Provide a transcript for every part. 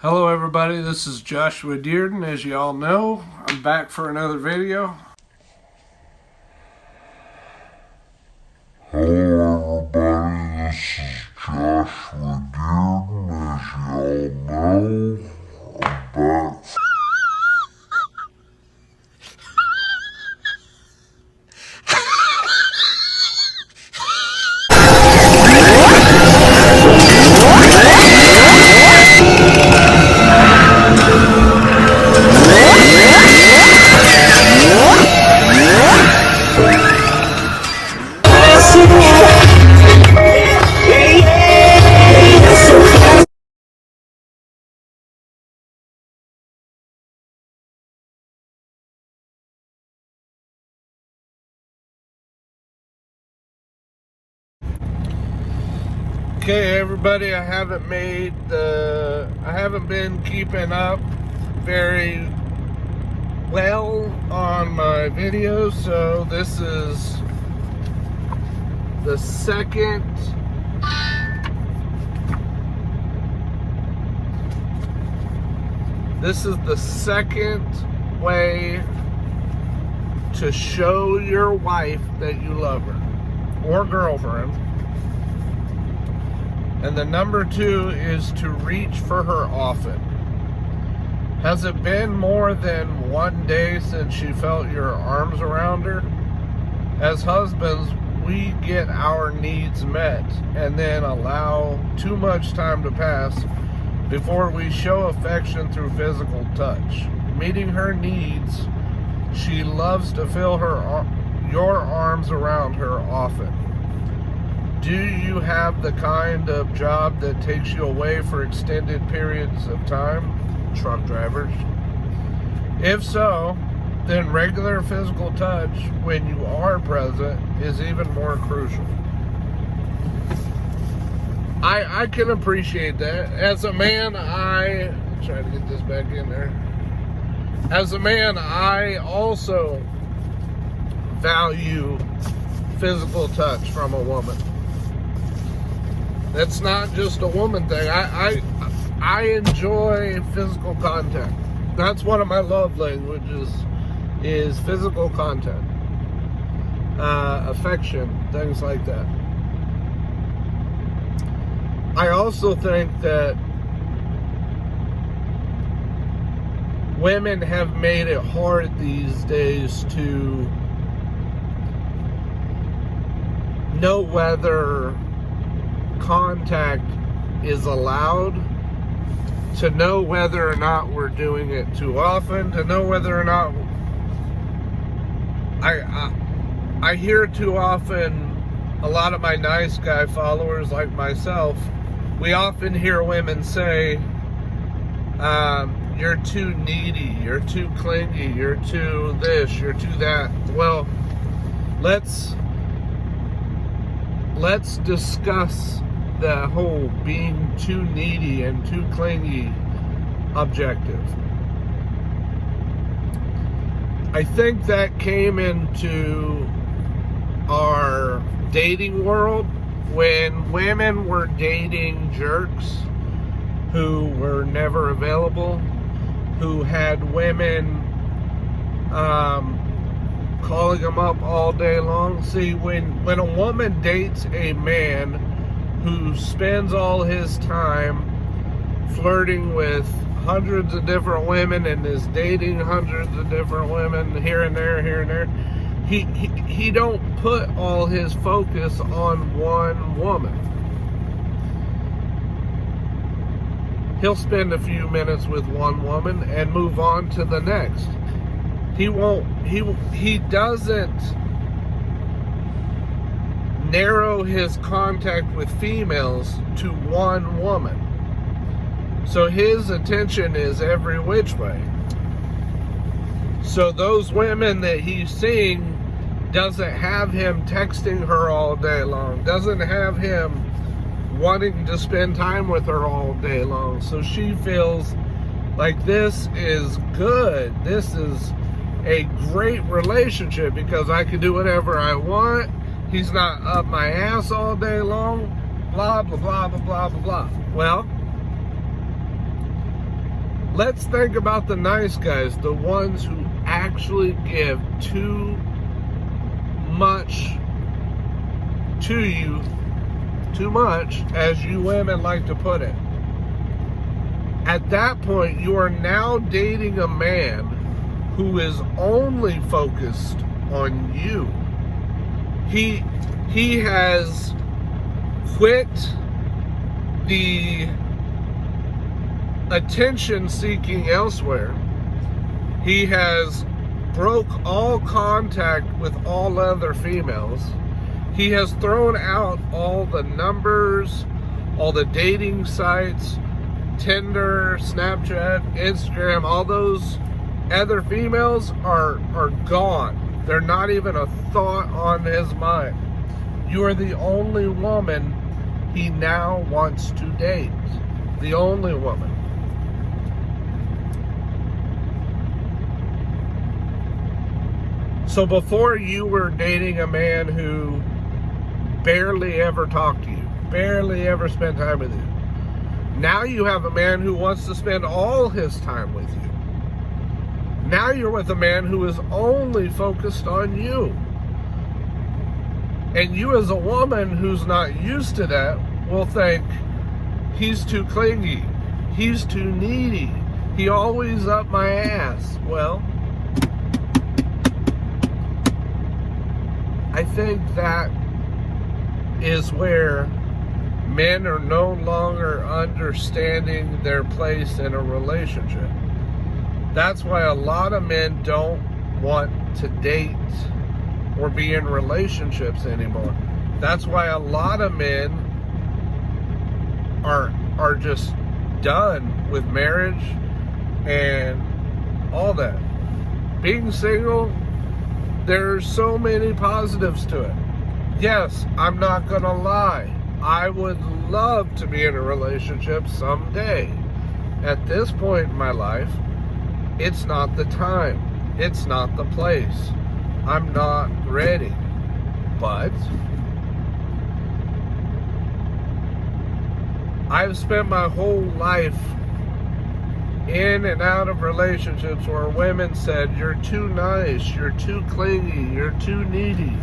Hello everybody, this is Joshua Dearden. As you all know, I'm back for another video. Hello everybody, this is Joshua Dearden. As you all know, I'm back. Okay everybody, I haven't been keeping up very well on my videos, so this is the second way to show your wife that you love her, or girlfriend. And the number 2 is to reach for her often. Has it been more than one day since she felt your arms around her? As husbands, we get our needs met and then allow too much time to pass before we show affection through physical touch. Meeting her needs, she loves to feel your arms around her often. Do you have the kind of job that takes you away for extended periods of time? Truck drivers. If so, then regular physical touch when you are present is even more crucial. I can appreciate that. As a man, try to get this back in there. As a man, I also value physical touch from a woman. That's not just a woman thing. I enjoy physical contact. That's one of my love languages, is physical contact, affection, things like that. I also think that women have made it hard these days to know whether contact is allowed, to know whether or not we're doing it too often, to know whether or not I hear too often, a lot of my nice guy followers like myself, we often hear women say, you're too needy, you're too clingy, you're too this, you're too that. Well, let's discuss the whole being too needy and too clingy objective. I think that came into our dating world when women were dating jerks who were never available, who had women calling them up all day long. See, when a woman dates a man who spends all his time flirting with hundreds of different women and is dating hundreds of different women here and there, he don't put all his focus on one woman. He'll spend a few minutes with one woman and move on to the next. He doesn't narrow his contact with females to one woman. So his attention is every which way. So those women that he's seeing doesn't have him texting her all day long, doesn't have him wanting to spend time with her all day long. So she feels like this is good. This is a great relationship because I can do whatever I want. He's not up my ass all day long. Blah, blah, blah, blah, blah, blah, blah. Well, Let's think about the nice guys, the ones who actually give too much to you, too much, as you women like to put it. At that point, you are now dating a man who is only focused on you. He has quit the attention seeking elsewhere. He has broke all contact with all other females. He has thrown out all the numbers, all the dating sites, Tinder, Snapchat, Instagram. All those other females are gone. They're not even a thought on his mind. You are the only woman he now wants to date. The only woman. So before, you were dating a man who barely ever talked to you, barely ever spent time with you. Now you have a man who wants to spend all his time with you. Now you're with a man who is only focused on you. And you, as a woman who's not used to that, will think, he's too clingy, he's too needy, he always up my ass. Well, I think that is where men are no longer understanding their place in a relationship. That's why a lot of men don't want to date or be in relationships anymore. That's why a lot of men are just done with marriage and all that. Being single, there's so many positives to it. Yes, I'm not gonna lie. I would love to be in a relationship someday. At this point in my life, it's not the time. It's not the place. I'm not ready. But I've spent my whole life in and out of relationships where women said, you're too nice, you're too clingy, you're too needy.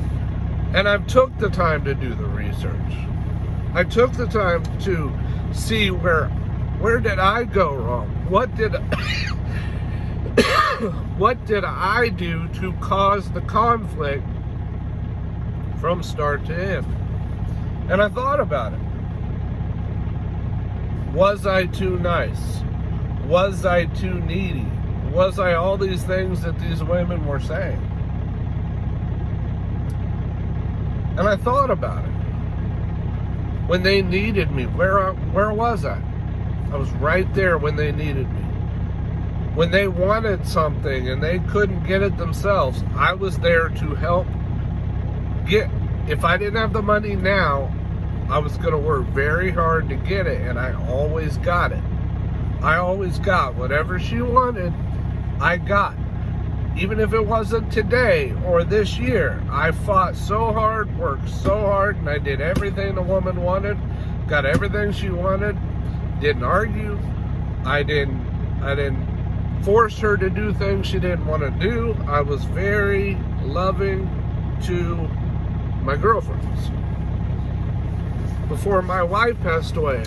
And I've took the time to do the research. I took the time to see where did I go wrong? What did I do to cause the conflict from start to end? And I thought about it. Was I too nice? Was I too needy? Was I all these things that these women were saying? And I thought about it. When they needed me, where was I? I was right there when they needed me. When they wanted something and they couldn't get it themselves, I was there to help get. If I didn't have the money now, I was going to work very hard to get it, and I always got it. I always got whatever she wanted, I got. Even if it wasn't today or this year, I fought so hard, worked so hard, and I did everything the woman wanted, got everything she wanted, didn't argue. I didn't force her to do things she didn't want to do. I was very loving to my girlfriends. Before my wife passed away,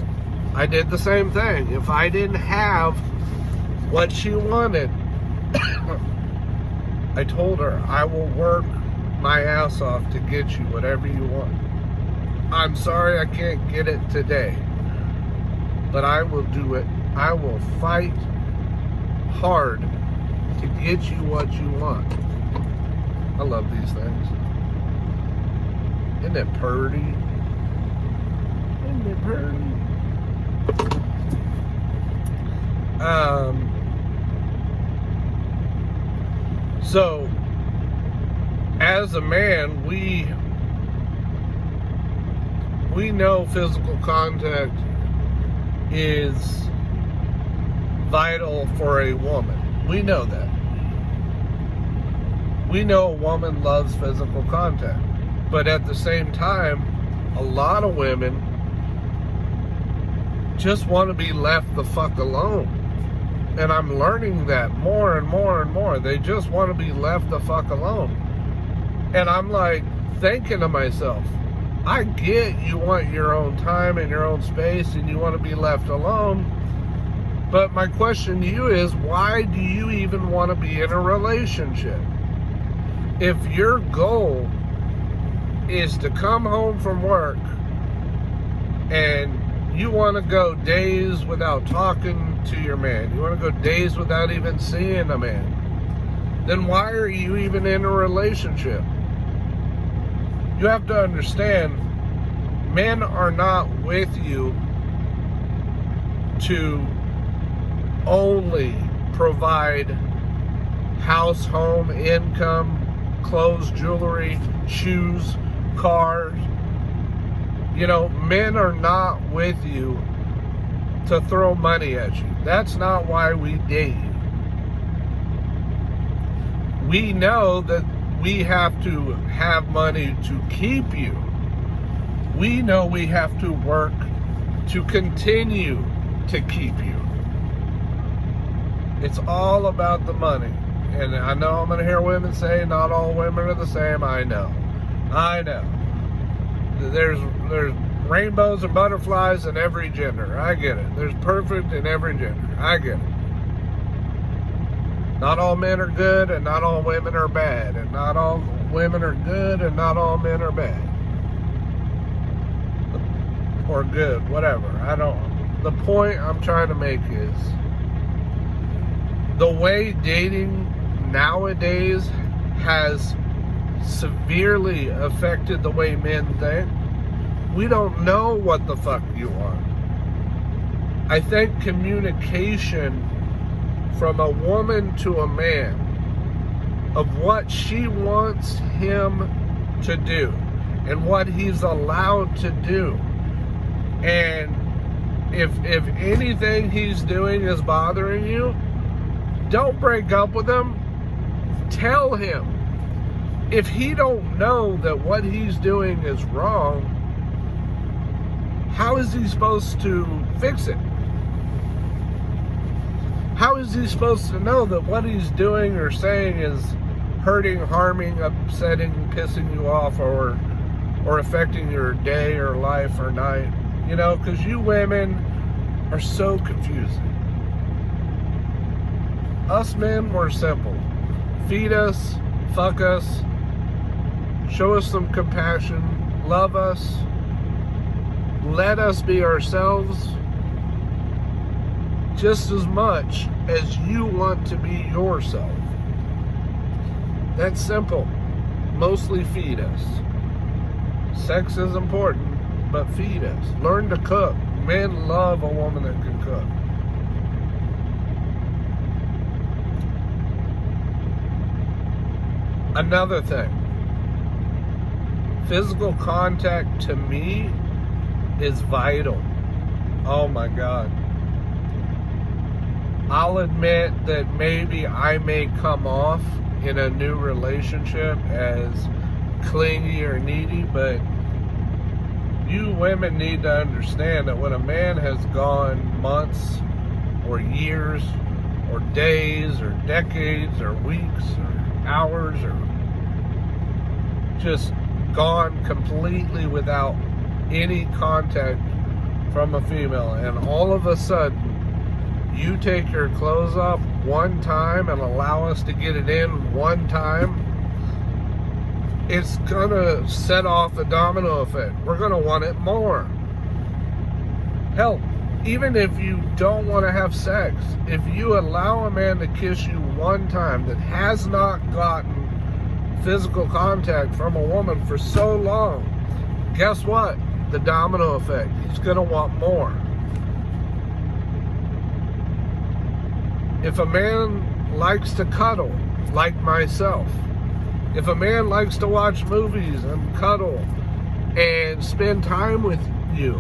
I did the same thing. If I didn't have what she wanted, I told her, I will work my ass off to get you whatever you want. I'm sorry I can't get it today, but I will do it. I will fight hard to get you what you want. I love these things. Isn't it purty? Isn't it purty? So, as a man, we know physical contact is vital for a woman. We know that. We know a woman loves physical contact. But at the same time, a lot of women just want to be left the fuck alone. And I'm learning that more and more and more. They just want to be left the fuck alone. And I'm like thinking to myself, I get you want your own time and your own space and you want to be left alone. But my question to you is, why do you even want to be in a relationship? If your goal is to come home from work and you want to go days without talking to your man, you want to go days without even seeing a man, then why are you even in a relationship? You have to understand, men are not with you to only provide house, home, income, clothes, jewelry, shoes, cars. You know, men are not with you to throw money at you. That's not why we date you. We know that we have to have money to keep you. We know we have to work to continue to keep you. It's all about the money. And I know I'm going to hear women say not all women are the same. I know. There's rainbows and butterflies in every gender. I get it. There's perfect in every gender. I get it. Not all men are good and not all women are bad. And not all women are good and not all men are bad. Or good, whatever. The point I'm trying to make is, the way dating nowadays has severely affected the way men think. We don't know what the fuck you want. I think communication from a woman to a man of what she wants him to do and what he's allowed to do, and if anything he's doing is bothering you, don't break up with him. Tell him. If he don't know that what he's doing is wrong, how is he supposed to fix it? How is he supposed to know that what he's doing or saying is hurting, harming, upsetting, pissing you off, or affecting your day or life or night? You know, because you women are so confusing. Us men, we're simple. Feed us, fuck us, show us some compassion, love us, let us be ourselves just as much as you want to be yourself. That's simple. Mostly feed us. Sex is important, but feed us. Learn to cook. Men love a woman that can cook. Another thing, physical contact to me is vital. Oh my God. I'll admit that maybe I may come off in a new relationship as clingy or needy, but you women need to understand that when a man has gone months or years or days or decades or weeks or hours or just gone completely without any contact from a female, and all of a sudden you take your clothes off one time and allow us to get it in one time, it's gonna set off a domino effect. We're gonna want it more. Hell, even if you don't want to have sex, if you allow a man to kiss you one time that has not gotten physical contact from a woman for so long, guess what? The domino effect. He's gonna want more. If a man likes to cuddle, like myself, if a man likes to watch movies and cuddle and spend time with you,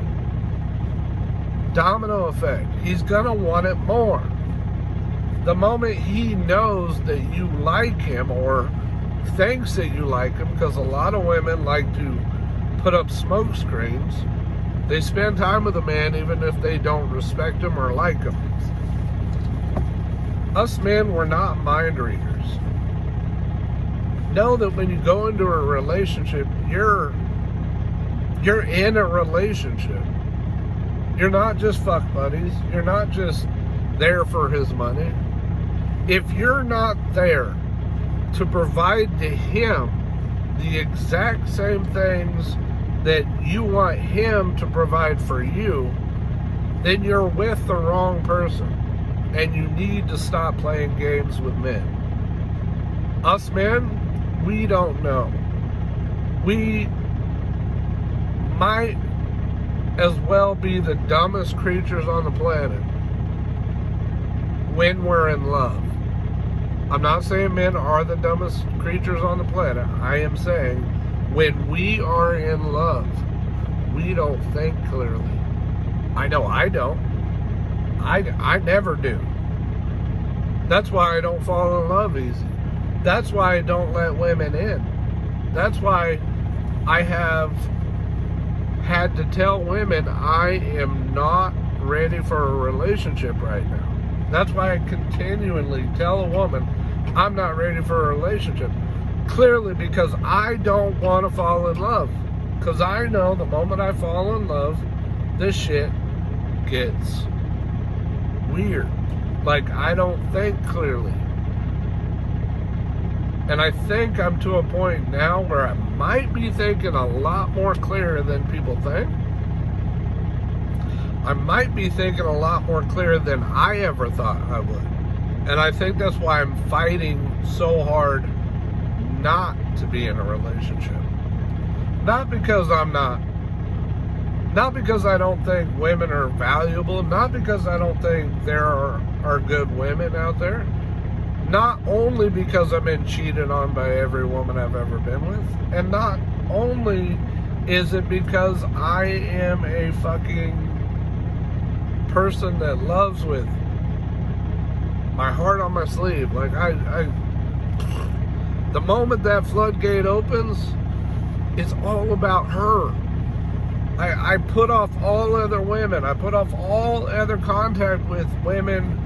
domino effect, he's gonna want it more. The moment he knows that you like him or thinks that you like him, because a lot of women like to put up smoke screens, they spend time with a man even if they don't respect him or like him. Us men, we're not mind readers. Know that when you go into a relationship, you're in a relationship. You're not just fuck buddies. You're not just there for his money. If you're not there to provide to him the exact same things that you want him to provide for you, then you're with the wrong person. And you need to stop playing games with men. Us men, we don't know. We might as well be the dumbest creatures on the planet when we're in love. I'm not saying men are the dumbest creatures on the planet. I am saying when we are in love, we don't think clearly. I know I don't. I never do. That's why I don't fall in love easy. That's why I don't let women in. That's why I have had to tell women I am not ready for a relationship right now. That's why I continually tell a woman I'm not ready for a relationship. Clearly because I don't want to fall in love. Because I know the moment I fall in love, this shit gets weird. Like, I don't think clearly. And I think I'm to a point now where I might be thinking a lot more clear than people think. I might be thinking a lot more clear than I ever thought I would. And I think that's why I'm fighting so hard not to be in a relationship. Not because I'm not. Not because I don't think women are valuable. Not because I don't think there are good women out there. Not only because I've been cheated on by every woman I've ever been with. And not only is it because I am a fucking person that loves with my heart on my sleeve. Like, the moment that floodgate opens, it's all about her. I put off all other women. I put off all other contact with women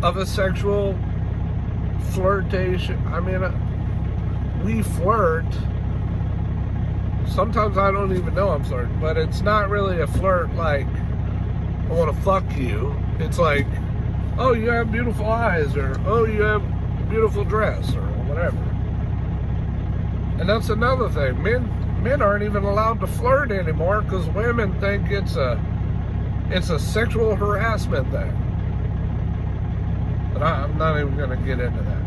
of a sexual flirtation. I mean, we flirt. Sometimes I don't even know I'm flirting, but it's not really a flirt like, I want to fuck you. It's like, oh, you have beautiful eyes, or oh, you have a beautiful dress, or whatever. And that's another thing. Men aren't even allowed to flirt anymore because women think it's a sexual harassment thing. But I'm not even going to get into that.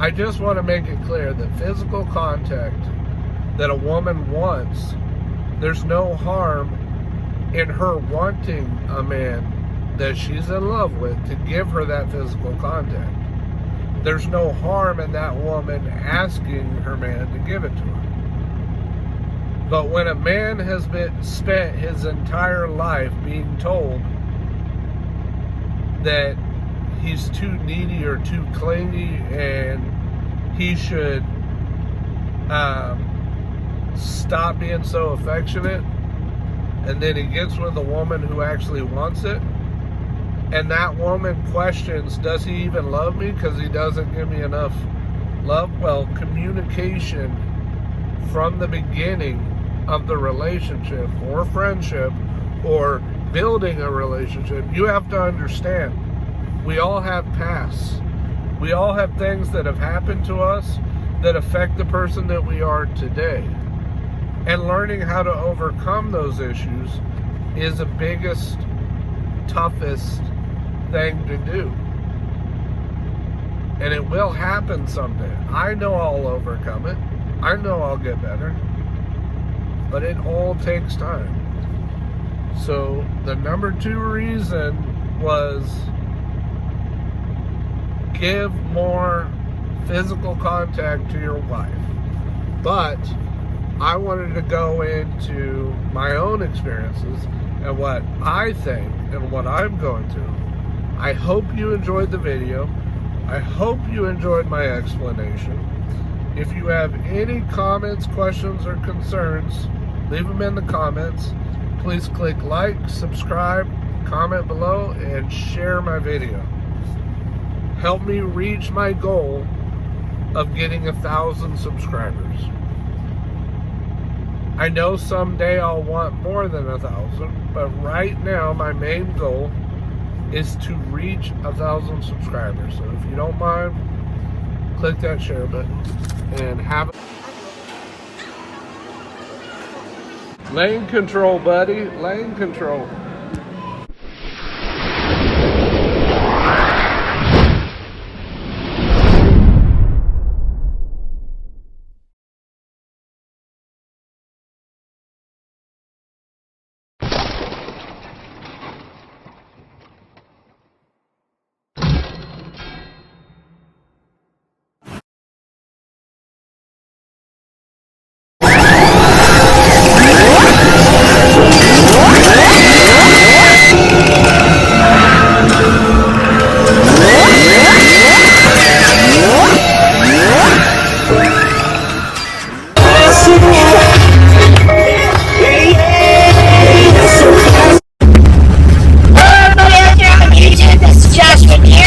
I just want to make it clear that physical contact that a woman wants, there's no harm in her wanting a man that she's in love with to give her that physical contact. There's no harm in that woman asking her man to give it to her. But when a man has spent his entire life being told that he's too needy or too clingy and he should stop being so affectionate, and then he gets with a woman who actually wants it, and that woman questions, does he even love me because he doesn't give me enough love? Well, communication from the beginning of the relationship or friendship or building a relationship, you have to understand, we all have pasts. We all have things that have happened to us that affect the person that we are today. And learning how to overcome those issues is the biggest, toughest thing to do. And it will happen someday. I know I'll overcome it. I know I'll get better. But it all takes time. So the number 2 reason was give more physical contact to your wife. But I wanted to go into my own experiences and what I think and what I'm going through. I hope you enjoyed the video. I hope you enjoyed my explanation. If you have any comments, questions, or concerns, leave them in the comments. Please click like, subscribe, comment below, and share my video. help me reach my goal of getting 1,000 subscribers. I know someday I'll want more than 1,000, but right now my main goal is to reach 1,000 subscribers. So if you don't mind, click that share button and have it. Lane control, buddy. Lane control.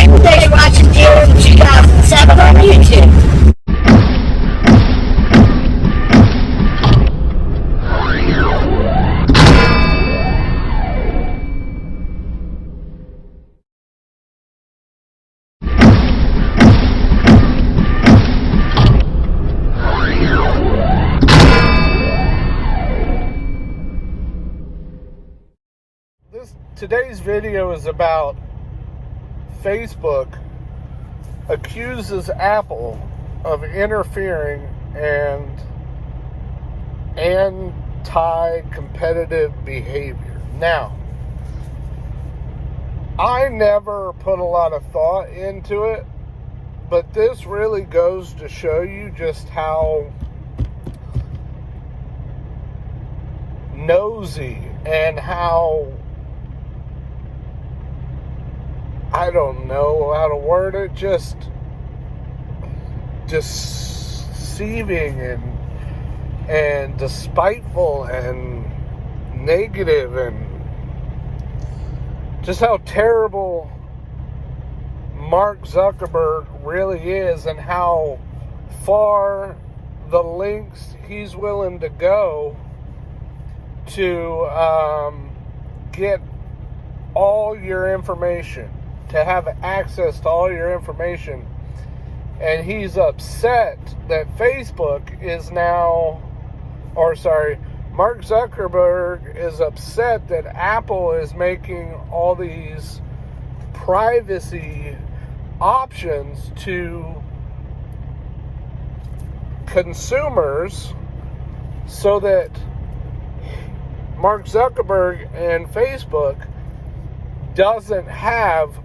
Thanks for watching Dearden2007 on YouTube. Today's video is about Facebook accuses Apple of interfering and anti-competitive behavior. Now, I never put a lot of thought into it, but this really goes to show you just how nosy and how, I don't know how to word it, just deceiving and despiteful and negative, and just how terrible Mark Zuckerberg really is, and how far the lengths he's willing to go to get all your information, to have access to all your information. And he's upset that Facebook is now, Mark Zuckerberg is upset that Apple is making all these privacy options to consumers so that Mark Zuckerberg and Facebook doesn't have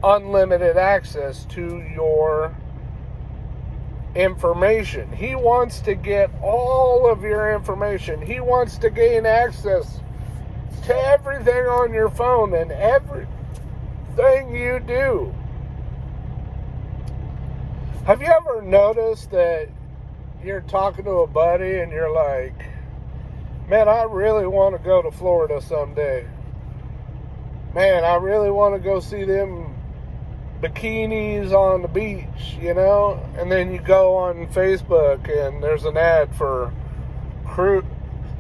unlimited access to your information. He wants to get all of your information. He wants to gain access to everything on your phone and everything you do. Have you ever noticed that you're talking to a buddy and you're like, man, I really want to go to Florida someday. Man, I really want to go see them bikinis on the beach, you know? And then you go on Facebook and there's an ad for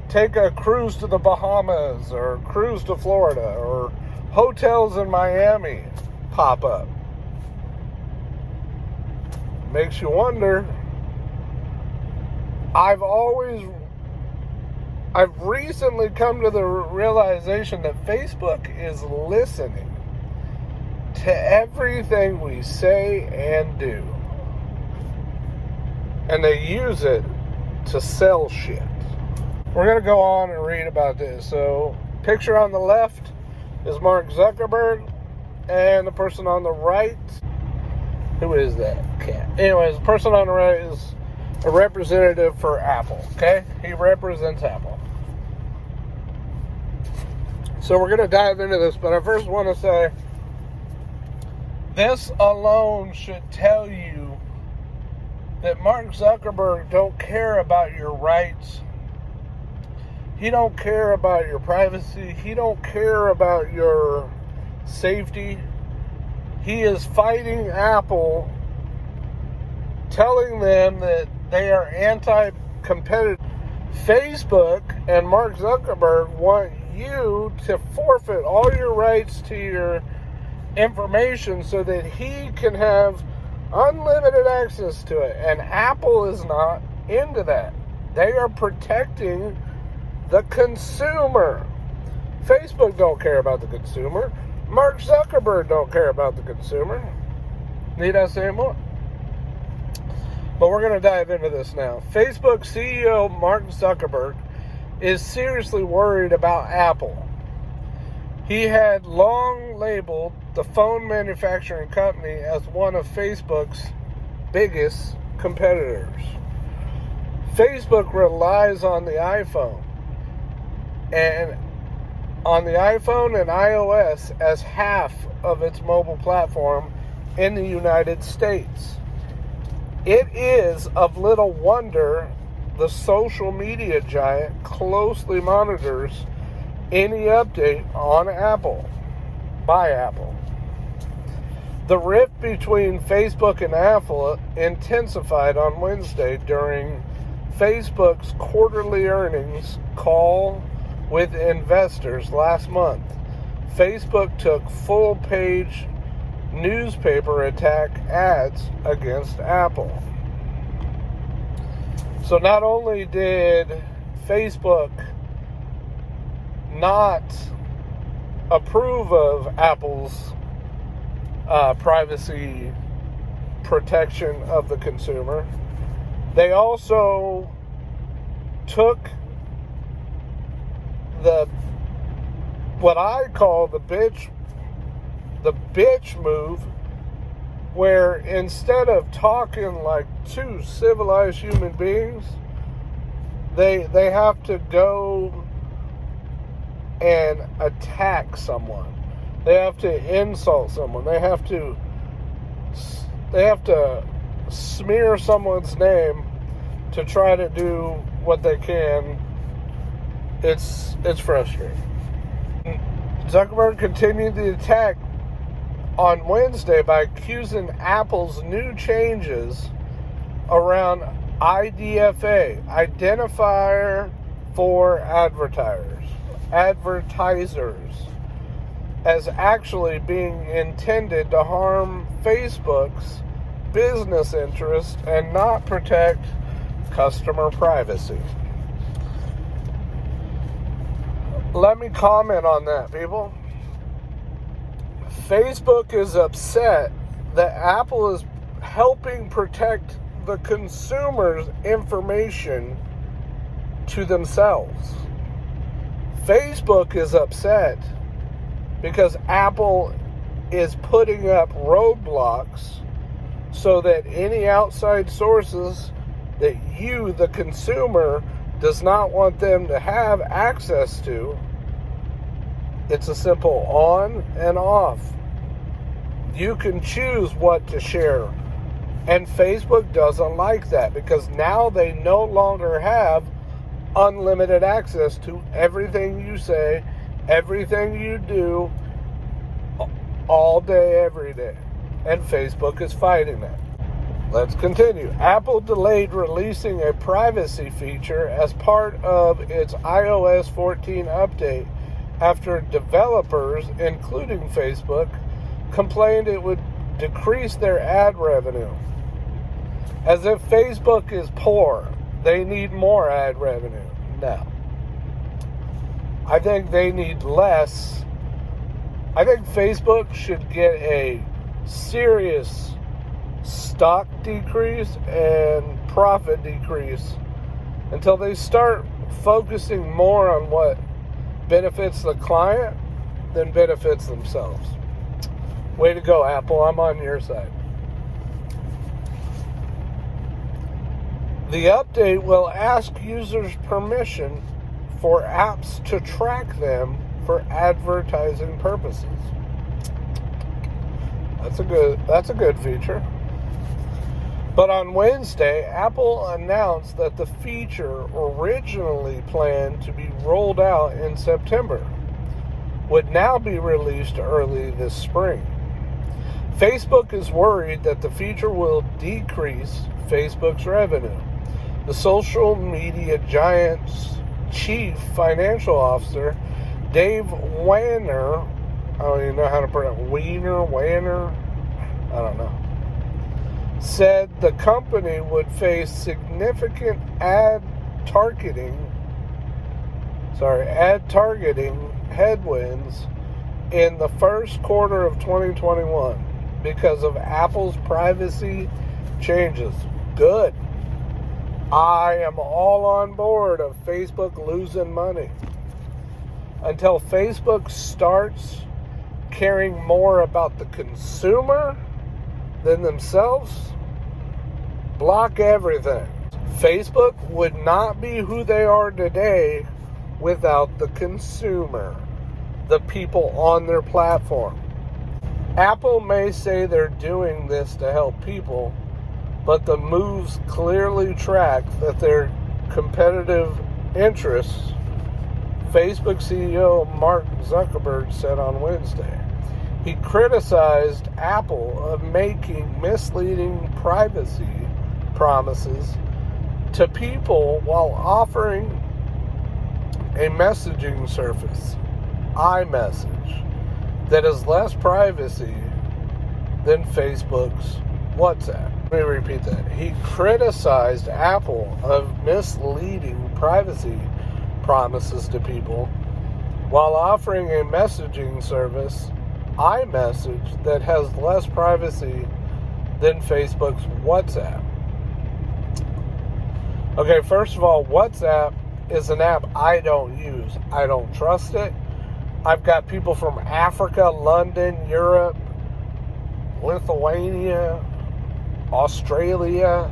take a cruise to the Bahamas, or cruise to Florida, or hotels in Miami pop up. Makes you wonder. I've recently come to the realization that Facebook is listening to everything we say and do. And they use it to sell shit. We're going to go on and read about this. So, picture on the left is Mark Zuckerberg, and the person on the right, who is that cat? Anyways, the person on the right is a representative for Apple, okay? He represents Apple. So we're going to dive into this, but I first want to say, this alone should tell you that Mark Zuckerberg don't care about your rights. He don't care about your privacy. He don't care about your safety. he is fighting Apple, telling them that they are anti-competitive. Facebook and Mark Zuckerberg want you to forfeit all your rights to your information so that he can have unlimited access to it. And Apple is not into that. They are protecting the consumer. Facebook don't care about the consumer. Mark Zuckerberg don't care about the consumer. Need I say more? But we're going to dive into this now. Facebook CEO Mark Zuckerberg is seriously worried about Apple. He had long labeled the phone manufacturing company as one of Facebook's biggest competitors. Facebook relies on the iPhone and iOS as half of its mobile platform in the United States. It is of little wonder the social media giant closely monitors any update on Apple, by Apple. The rift between Facebook and Apple intensified on Wednesday during Facebook's quarterly earnings call with investors last month. Facebook took full-page newspaper attack ads against Apple. So not only did Facebook not approve of Apple's privacy protection of the consumer, they also took what I call the bitch move, where instead of talking like two civilized human beings, they have to go and attack someone. They have to insult someone. They have to smear someone's name to try to do what they can. It's frustrating. Zuckerberg continued the attack on Wednesday by accusing Apple's new changes around IDFA, Identifier for Advertisers, as actually being intended to harm Facebook's business interests and not protect customer privacy. Let me comment on that, people. Facebook is upset that Apple is helping protect the consumer's information to themselves. Facebook is upset because Apple is putting up roadblocks so that any outside sources that you, the consumer, does not want them to have access to. It's a simple on and off. You can choose what to share. And Facebook doesn't like that because now they no longer have unlimited access to everything you say, everything you do, all day, every day. And Facebook is fighting that. Let's continue. Apple delayed releasing a privacy feature as part of its iOS 14 update after developers, including Facebook, complained it would decrease their ad revenue. As if Facebook is poor, they need more ad revenue. No. I think they need less. I think Facebook should get a serious stock decrease and profit decrease until they start focusing more on what benefits the client than benefits themselves. Way to go, Apple. I'm on your side. The update will ask users permission for apps to track them for advertising purposes. That's a good feature. But on Wednesday, Apple announced that the feature, originally planned to be rolled out in September, would now be released early this spring. Facebook is worried that the feature will decrease Facebook's revenue. The social media giant's chief financial officer, Dave Wanner, I don't even know how to pronounce Wanner, I don't know, said the company would face significant ad targeting headwinds in the first quarter of 2021 because of Apple's privacy changes. Good. I am all on board of Facebook losing money. Until Facebook starts caring more about the consumer than themselves, block everything. Facebook would not be who they are today without the consumer, the people on their platform. Apple may say they're doing this to help people, but the moves clearly track that their competitive interests, Facebook CEO Mark Zuckerberg said on Wednesday. He criticized Apple of making misleading privacy promises to people while offering a messaging service, iMessage, that is less privacy than Facebook's WhatsApp. Let me repeat that. He criticized Apple of misleading privacy promises to people while offering a messaging service, iMessage, that has less privacy than Facebook's WhatsApp. Okay, first of all, WhatsApp is an app I don't use. I don't trust it. I've got people from Africa, London, Europe, Lithuania, Australia,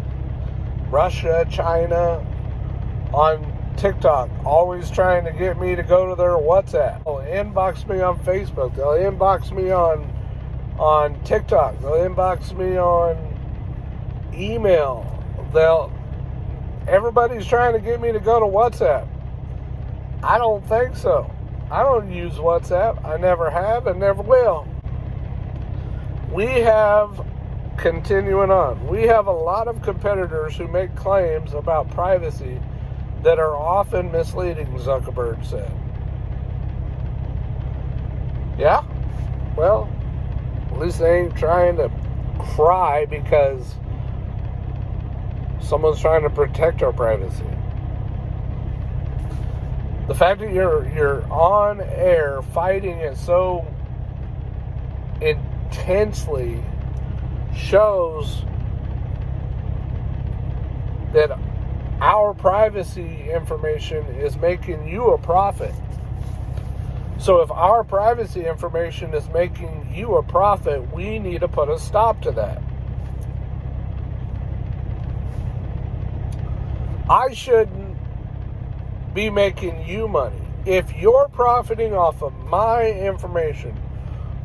Russia, China on TikTok, always trying to get me to go to their WhatsApp. They'll inbox me on Facebook. They'll inbox me on TikTok. They'll inbox me on email. Everybody's trying to get me to go to WhatsApp. I don't think so. I don't use WhatsApp. I never have and never will. Continuing on, we have a lot of competitors who make claims about privacy that are often misleading, Zuckerberg said. Yeah? Well, at least they ain't trying to cry because someone's trying to protect our privacy. The fact that you're on air fighting it so intensely shows that our privacy information is making you a profit. So if our privacy information is making you a profit, we need to put a stop to that. I shouldn't be making you money. If you're profiting off of my information,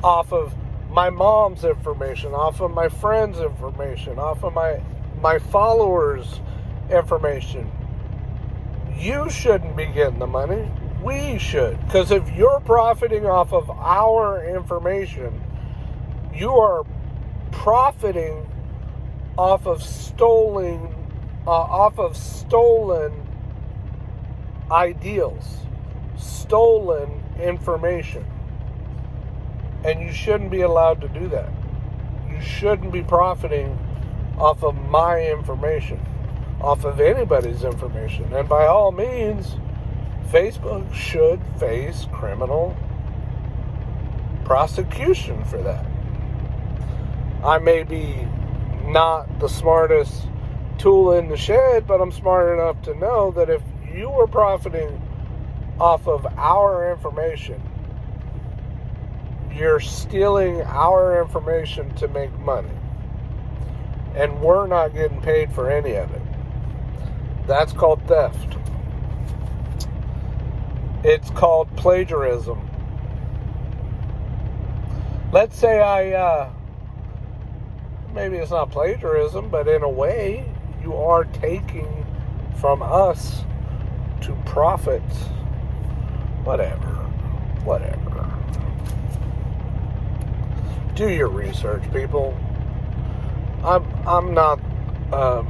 off of my mom's information, off of my friend's information, off of my followers' information, you shouldn't be getting the money. We should. Because if you're profiting off of our information, you are profiting off of stolen ideals, stolen information. And you shouldn't be allowed to do that. You shouldn't be profiting off of my information, off of anybody's information. And by all means, Facebook should face criminal prosecution for that. I may be not the smartest tool in the shed, but I'm smart enough to know that if you were profiting off of our information, you're stealing our information to make money. And we're not getting paid for any of it. That's called theft. It's called plagiarism. Let's say maybe it's not plagiarism, but in a way, you are taking from us to profit. Whatever. Do your research, people. I'm not a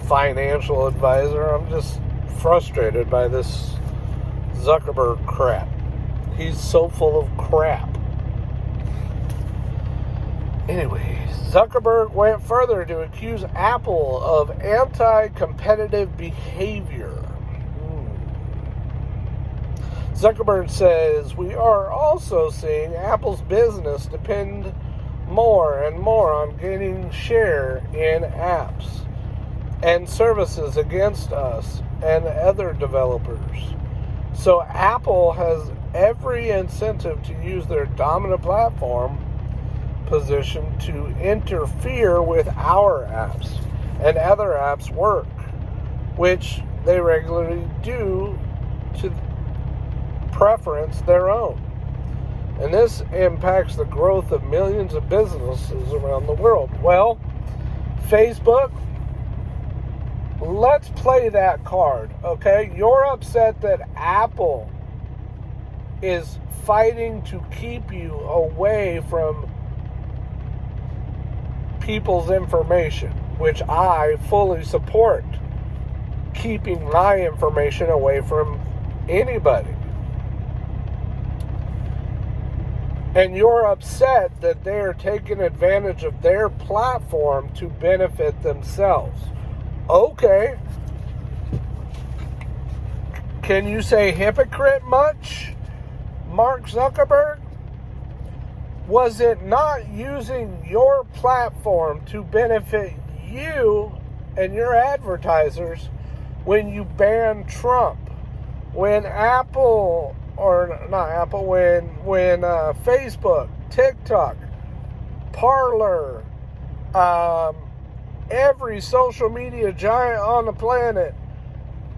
financial advisor. I'm just frustrated by this Zuckerberg crap. He's so full of crap. Anyway, Zuckerberg went further to accuse Apple of anti-competitive behavior. Zuckerberg says, we are also seeing Apple's business depend more and more on gaining share in apps and services against us and other developers. So Apple has every incentive to use their dominant platform position to interfere with our apps and other apps' work, which they regularly do to preference their own. And this impacts the growth of millions of businesses around the world. Well, Facebook, let's play that card, okay? You're upset that Apple is fighting to keep you away from people's information, which I fully support, keeping my information away from anybody. And you're upset that they're taking advantage of their platform to benefit themselves. Okay. Can you say hypocrite much, Mark Zuckerberg? Was it not using your platform to benefit you and your advertisers when you banned Trump? When Apple, or not Apple, when Facebook, TikTok, Parler, every social media giant on the planet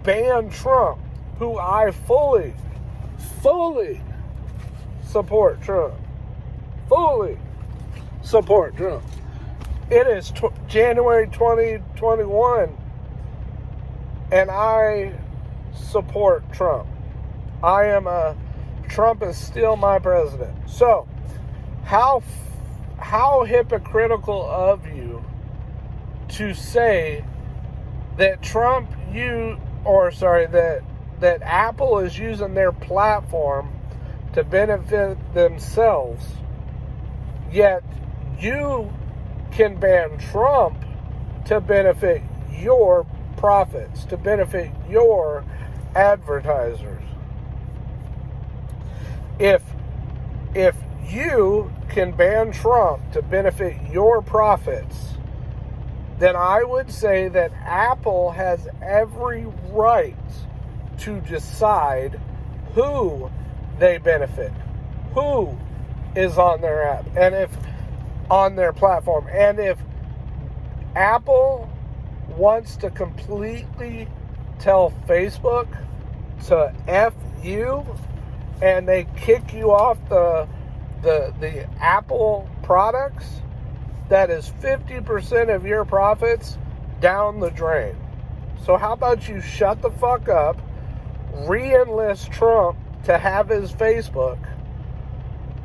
banned Trump, who I fully support Trump. Fully support Trump. It is January 2021, and I support Trump. Trump is still my president. So, how hypocritical of you to say that that Apple is using their platform to benefit themselves, yet you can ban Trump to benefit your profits, to benefit your advertisers. If you can ban Trump to benefit your profits, then I would say that Apple has every right to decide who they benefit, who is on their app, and if on their platform. And if Apple wants to completely tell Facebook to F you, and they kick you off the Apple products, that is 50% of your profits down the drain. So how about you shut the fuck up, re-enlist Trump to have his Facebook,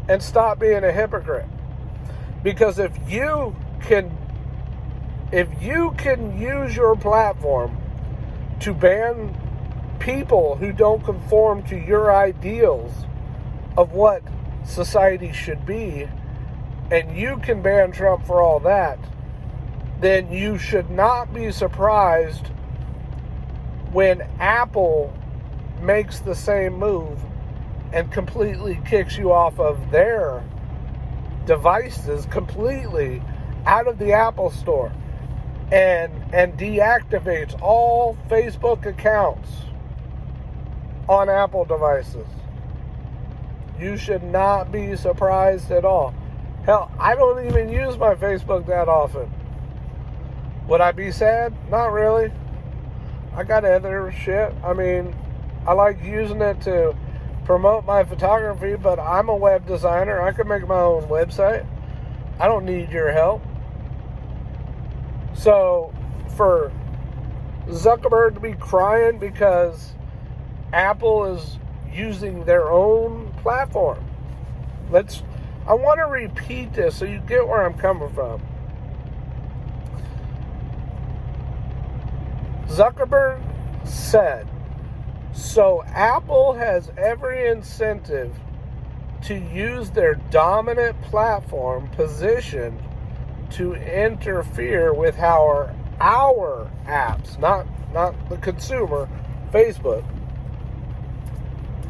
and stop being a hypocrite? Because if you can use your platform to ban people who don't conform to your ideals of what society should be, and you can ban Trump for all that, then you should not be surprised when Apple makes the same move and completely kicks you off of their devices, completely out of the Apple Store, and deactivates all Facebook accounts on Apple devices. You should not be surprised at all. Hell, I don't even use my Facebook that often. Would I be sad? Not really. I got other shit. I mean, I like using it to promote my photography, but I'm a web designer. I can make my own website. I don't need your help. So, for Zuckerberg to be crying because Apple is using their own platform, I want to repeat this so you get where I'm coming from. Zuckerberg said, so Apple has every incentive to use their dominant platform position to interfere with how our apps, not the consumer, Facebook,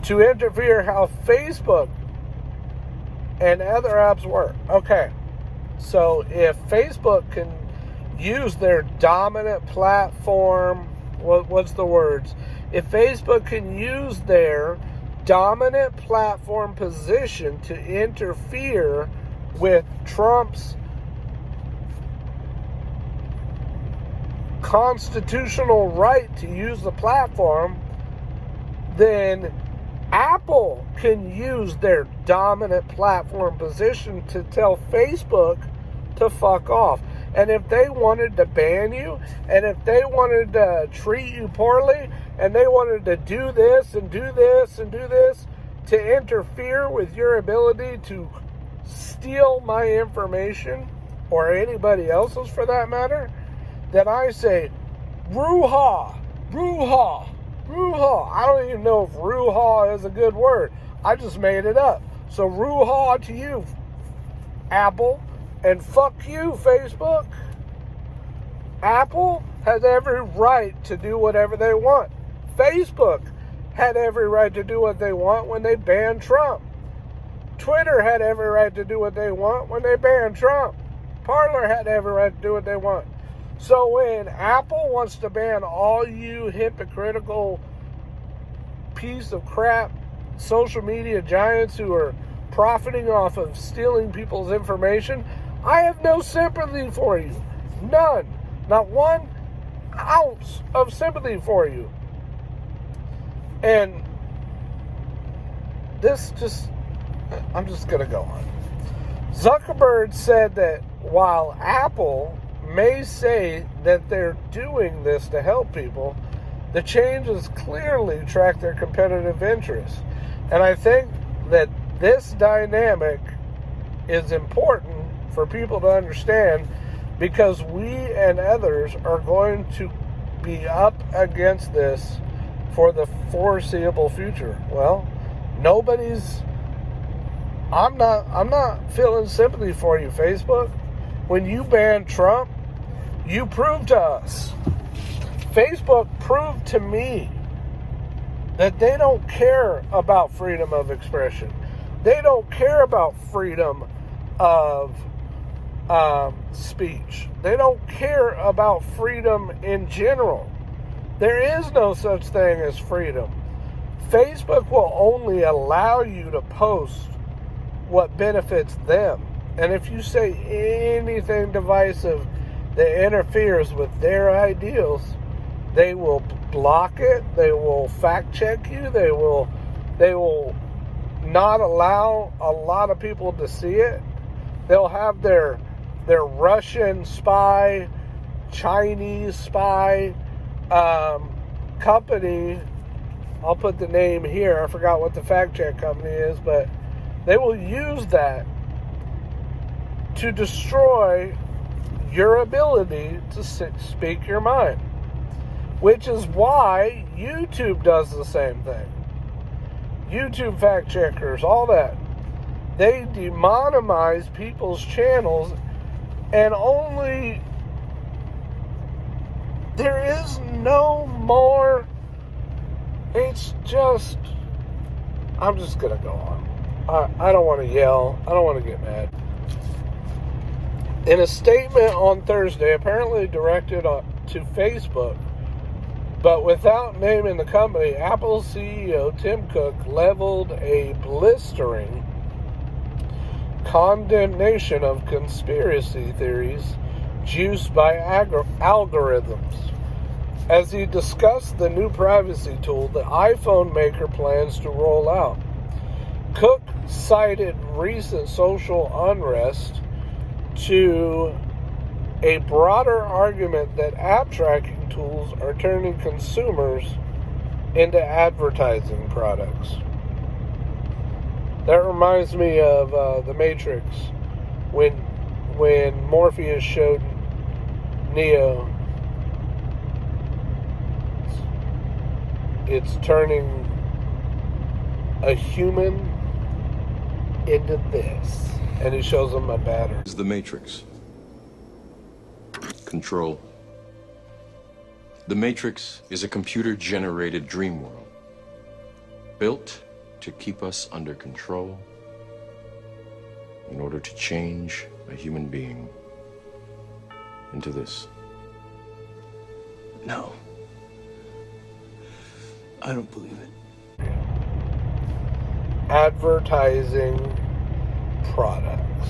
to interfere how Facebook and other apps work. Okay, so if Facebook can use their dominant platform, what's the words? If Facebook can use their dominant platform position to interfere with Trump's constitutional right to use the platform, then Apple can use their dominant platform position to tell Facebook to fuck off. And if they wanted to ban you, and if they wanted to treat you poorly, and they wanted to do this and do this and do this to interfere with your ability to steal my information, or anybody else's for that matter, then I say, Ruha, Ruha, Ruha. I don't even know if Ruha is a good word. I just made it up. So Ruha to you, Apple, and fuck you, Facebook. Apple has every right to do whatever they want. Facebook had every right to do what they want when they banned Trump. Twitter had every right to do what they want when they banned Trump. Parler had every right to do what they want. So when Apple wants to ban all you hypocritical piece of crap social media giants who are profiting off of stealing people's information, I have no sympathy for you. None. Not 1 ounce of sympathy for you. And I'm just going to go on. Zuckerberg said that while Apple may say that they're doing this to help people, the changes clearly track their competitive interests. And I think that this dynamic is important for people to understand, because we and others are going to be up against this for the foreseeable future. Well, I'm not feeling sympathy for you, Facebook. When you banned Trump, you proved to us, Facebook proved to me, that they don't care about freedom of expression. They don't care about freedom of speech. They don't care about freedom in general. There is no such thing as freedom. Facebook will only allow you to post what benefits them. And if you say anything divisive that interferes with their ideals, they will block it. They will fact check you. They will not allow a lot of people to see it. They'll have their Russian spy, Chinese spy company. I'll put the name here. I forgot what the fact check company is, but they will use that to destroy your ability to speak your mind. Which is why YouTube does the same thing. YouTube fact checkers, all that. They demonetize people's channels, and there is no more. It's just, I'm just going to go on. I don't want to yell. I don't want to get mad. In a statement on Thursday, apparently directed to Facebook, but without naming the company, Apple CEO Tim Cook leveled a blistering condemnation of conspiracy theories juiced by algorithms as he discussed the new privacy tool the iPhone maker plans to roll out. Cook cited recent social unrest to a broader argument that app tracking tools are turning consumers into advertising products. That reminds me of The Matrix, when Morpheus showed Neo, it's turning a human into this, and he shows him a battery. Is the Matrix. Control. The Matrix is a computer-generated dream world, built to keep us under control in order to change a human being into this. No. I don't believe it. Advertising products.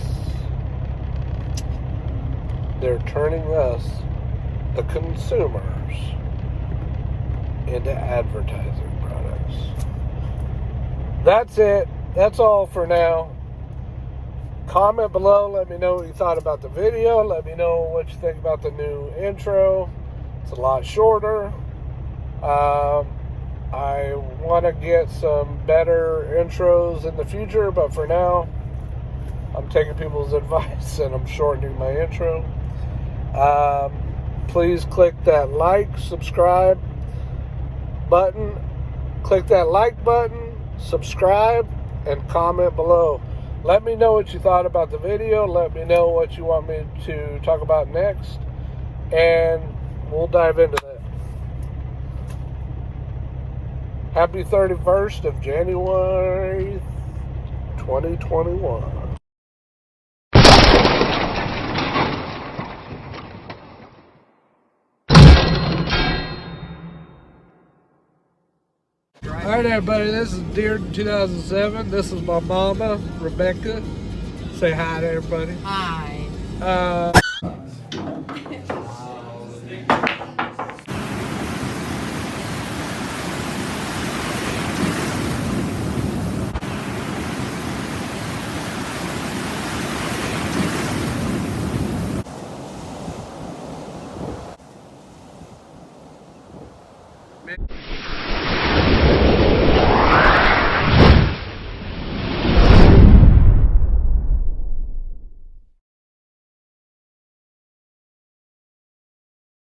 They're turning us, the consumers, into advertising products. That's it. That's all for now. Comment below. Let me know what you thought about the video. Let me know what you think about the new intro. It's a lot shorter. I want to get some better intros in the future, but for now, I'm taking people's advice and I'm shortening my intro. Please click that like, subscribe button. Click that like button, subscribe, and comment below. Let me know what you thought about the video. Let me know what you want me to talk about next, and we'll dive into that. Happy 31st of January 2021. Alright everybody, this is Dearden2007. This is my mama, Rebecca. Say hi to everybody. Hi.